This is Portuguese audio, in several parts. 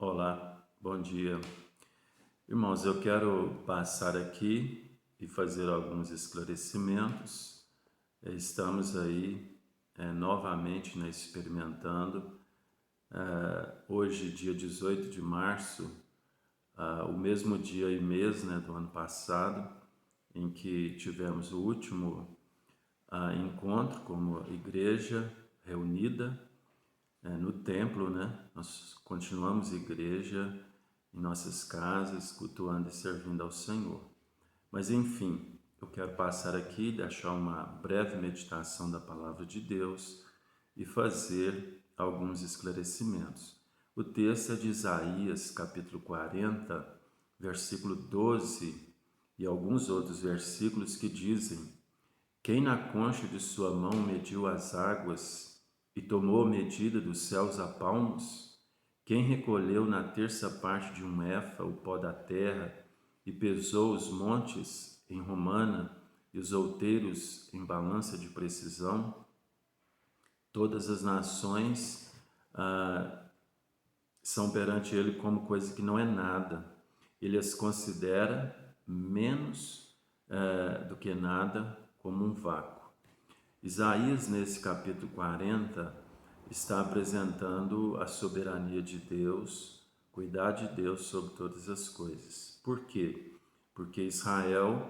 Olá, bom dia. Irmãos, eu quero passar aqui e fazer alguns esclarecimentos. Estamos aí novamente, experimentando. Hoje, dia 18 de março, o mesmo dia e mês, do ano passado, em que tivemos o último encontro como igreja reunida no templo, Nós continuamos igreja em nossas casas, cultuando e servindo ao Senhor. Mas enfim, eu quero passar aqui, deixar uma breve meditação da Palavra de Deus e fazer alguns esclarecimentos. O texto é de Isaías, capítulo 40, versículo 12, e alguns outros versículos que dizem: quem na concha de sua mão mediu as águas e tomou a medida dos céus a palmos? Quem recolheu na terça parte de um efa o pó da terra e pesou os montes em romana e os outeiros em balança de precisão? Todas as nações são perante ele como coisa que não é nada. Ele as considera menos do que nada, como um vácuo. Isaías, nesse capítulo 40, está apresentando a soberania de Deus, cuidar de Deus sobre todas as coisas. Por quê? Porque Israel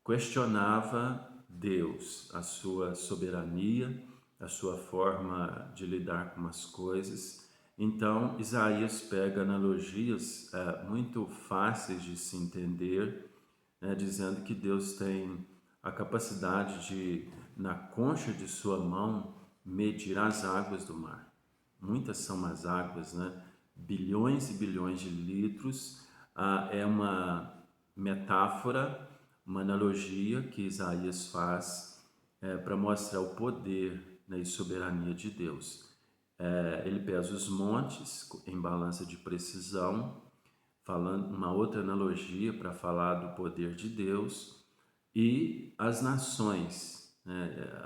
questionava Deus, a sua soberania, a sua forma de lidar com as coisas. Então, Isaías pega analogias muito fáceis de se entender, dizendo que Deus tem a capacidade de, na concha de sua mão, medir as águas do mar. Muitas são as águas, Bilhões e bilhões de litros. É uma metáfora, uma analogia que Isaías faz para mostrar o poder, e soberania de Deus. Ele pesa os montes em balança de precisão, falando uma outra analogia para falar do poder de Deus, e as nações.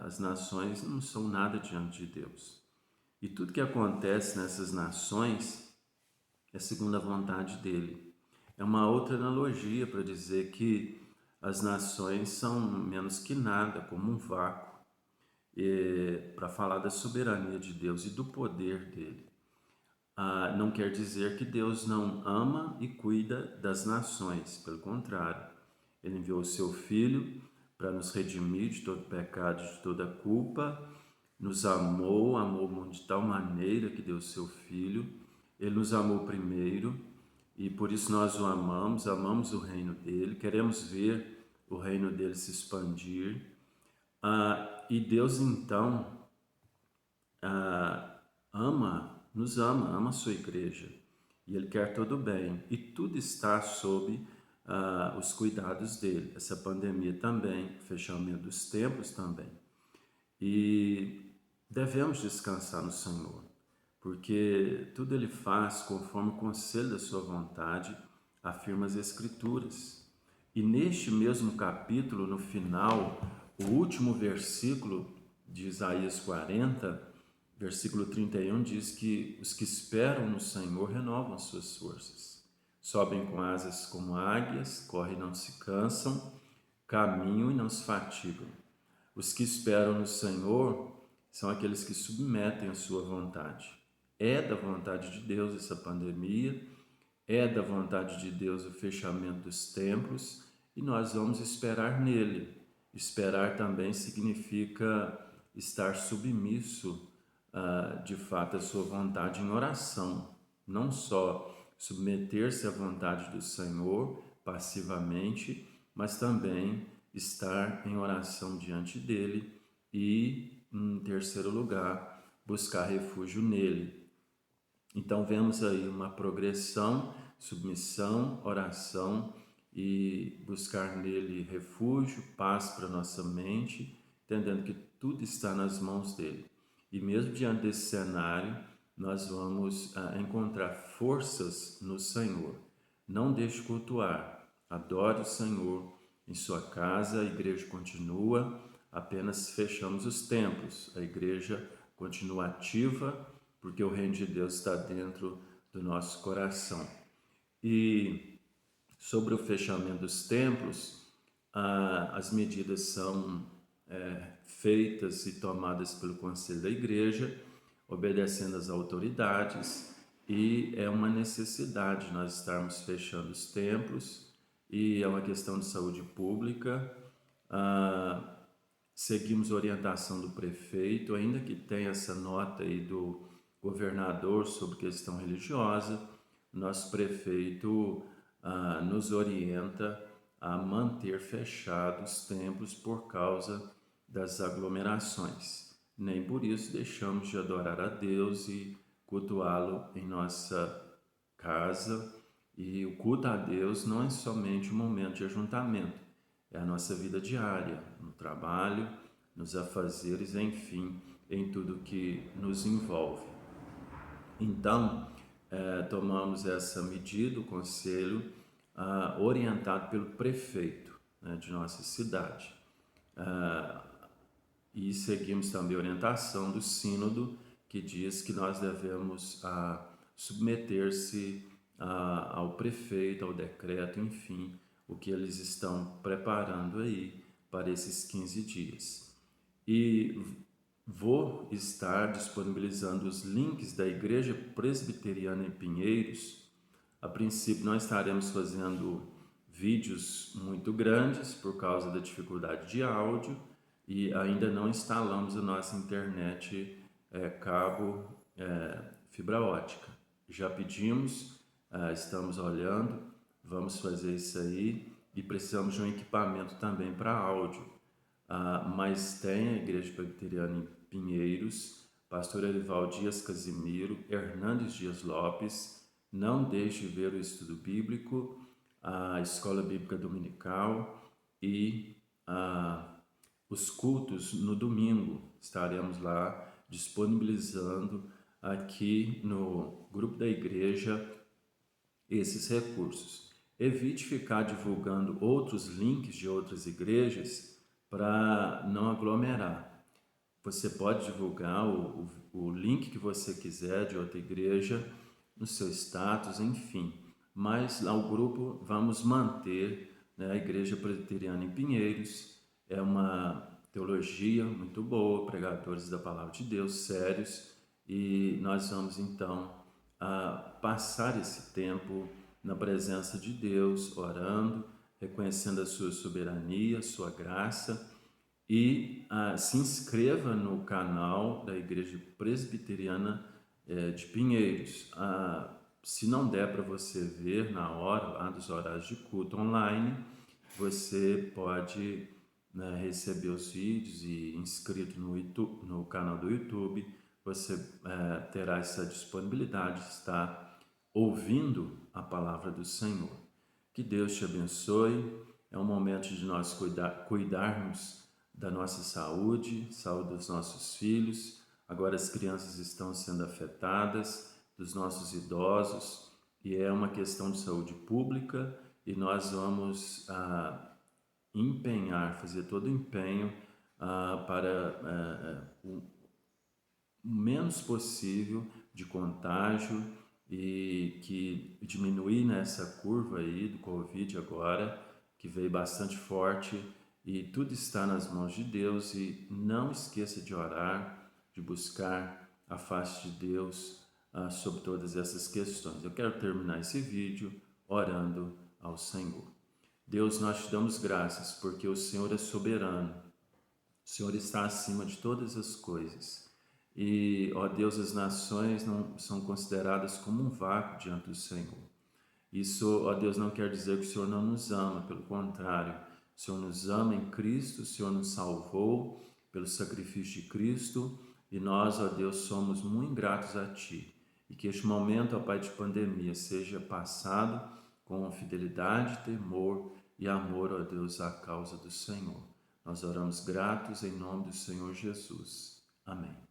As nações não são nada diante de Deus. E tudo que acontece nessas nações é segundo a vontade dele. É uma outra analogia para dizer que as nações são menos que nada, como um vácuo, para falar da soberania de Deus e do poder dele. Não quer dizer que Deus não ama e cuida das nações, pelo contrário, ele enviou o seu Filho para nos redimir de todo pecado, de toda culpa, nos amou o mundo de tal maneira que deu o seu Filho. Ele nos amou primeiro e por isso nós o amamos, amamos o reino dele, queremos ver o reino dele se expandir. E Deus então ama a sua igreja, e ele quer todo bem, e tudo está sob os cuidados dele. Essa pandemia também, o fechamento dos templos também. E devemos descansar no Senhor, porque tudo ele faz conforme o conselho da sua vontade, afirma as Escrituras. E neste mesmo capítulo, no final, o último versículo de Isaías 40, versículo 31, diz que os que esperam no Senhor renovam suas forças. Sobem com asas como águias, correm e não se cansam, caminham e não se fatigam. Os que esperam no Senhor são aqueles que submetem a sua vontade. É da vontade de Deus essa pandemia, é da vontade de Deus o fechamento dos templos, e nós vamos esperar nele. Esperar também significa estar submisso de fato à sua vontade em oração, não só submeter-se à vontade do Senhor passivamente, mas também estar em oração diante dele e, em terceiro lugar, buscar refúgio nele. Então vemos aí uma progressão, submissão, oração e buscar nele refúgio, paz para nossa mente, entendendo que tudo está nas mãos dele. E mesmo diante desse cenário, nós vamos encontrar forças no Senhor. Não deixe cultuar, adore o Senhor em sua casa, a igreja continua, apenas fechamos os templos, a igreja continua ativa, porque o reino de Deus está dentro do nosso coração. E sobre o fechamento dos templos, as medidas são feitas e tomadas pelo Conselho da Igreja, obedecendo às autoridades, e é uma necessidade nós estarmos fechando os templos, e é uma questão de saúde pública. Seguimos a orientação do prefeito, ainda que tenha essa nota aí do governador sobre questão religiosa, nosso prefeito nos orienta a manter fechados os templos por causa das aglomerações. Nem por isso deixamos de adorar a Deus e cultuá-lo em nossa casa. E o culto a Deus não é somente um momento de ajuntamento, é a nossa vida diária, no trabalho, nos afazeres, enfim, em tudo que nos envolve. Então, tomamos essa medida, o conselho, orientado pelo prefeito, né, de nossa cidade. E seguimos também a orientação do sínodo, que diz que nós devemos submeter-se ao prefeito, ao decreto, enfim, o que eles estão preparando aí para esses 15 dias. E vou estar disponibilizando os links da Igreja Presbiteriana em Pinheiros. A princípio, nós estaremos fazendo vídeos muito grandes por causa da dificuldade de áudio e ainda não instalamos a nossa internet cabo fibra ótica. Já pedimos, estamos olhando, vamos fazer isso aí e precisamos de um equipamento também para áudio. Mas tem a Igreja Presbiteriana em Pinheiros, pastor Erival Dias Casimiro, Hernandes Dias Lopes. Não deixe de ver o estudo bíblico, a escola bíblica dominical e os cultos no domingo. Estaremos lá disponibilizando aqui no grupo da igreja esses recursos. Evite ficar divulgando outros links de outras igrejas para não aglomerar. Você pode divulgar o link que você quiser de outra igreja no seu status, enfim. Mas lá o grupo vamos manter, né, a Igreja Presbiteriana em Pinheiros. É uma teologia muito boa, pregadores da Palavra de Deus, sérios. E nós vamos então passar esse tempo na presença de Deus, orando, reconhecendo a sua soberania, a sua graça. E se inscreva no canal da Igreja Presbiteriana de Pinheiros. Se não der para você ver na hora, lá dos horários de culto online, você pode, né, receber os vídeos e inscrito no canal do YouTube, você terá essa disponibilidade de estar ouvindo a palavra do Senhor. Que Deus te abençoe. É um momento de nós cuidarmos da nossa saúde dos nossos filhos. Agora as crianças estão sendo afetadas, dos nossos idosos, e é uma questão de saúde pública, e nós vamos fazer todo o empenho para o menos possível de contágio e que diminuir nessa curva aí do Covid agora, que veio bastante forte, e tudo está nas mãos de Deus. E não esqueça de orar, de buscar a face de Deus sobre todas essas questões. Eu quero terminar esse vídeo orando ao Senhor. Deus, nós te damos graças porque o Senhor é soberano, o Senhor está acima de todas as coisas. E, ó Deus, as nações não são consideradas como um vácuo diante do Senhor. Isso, ó Deus, não quer dizer que o Senhor não nos ama, pelo contrário, o Senhor nos ama em Cristo, o Senhor nos salvou pelo sacrifício de Cristo, e nós, ó Deus, somos muito gratos a Ti. E que este momento, ó Pai, de pandemia seja passado com fidelidade, temor e amor, ó Deus, à causa do Senhor. Nós oramos gratos em nome do Senhor Jesus. Amém.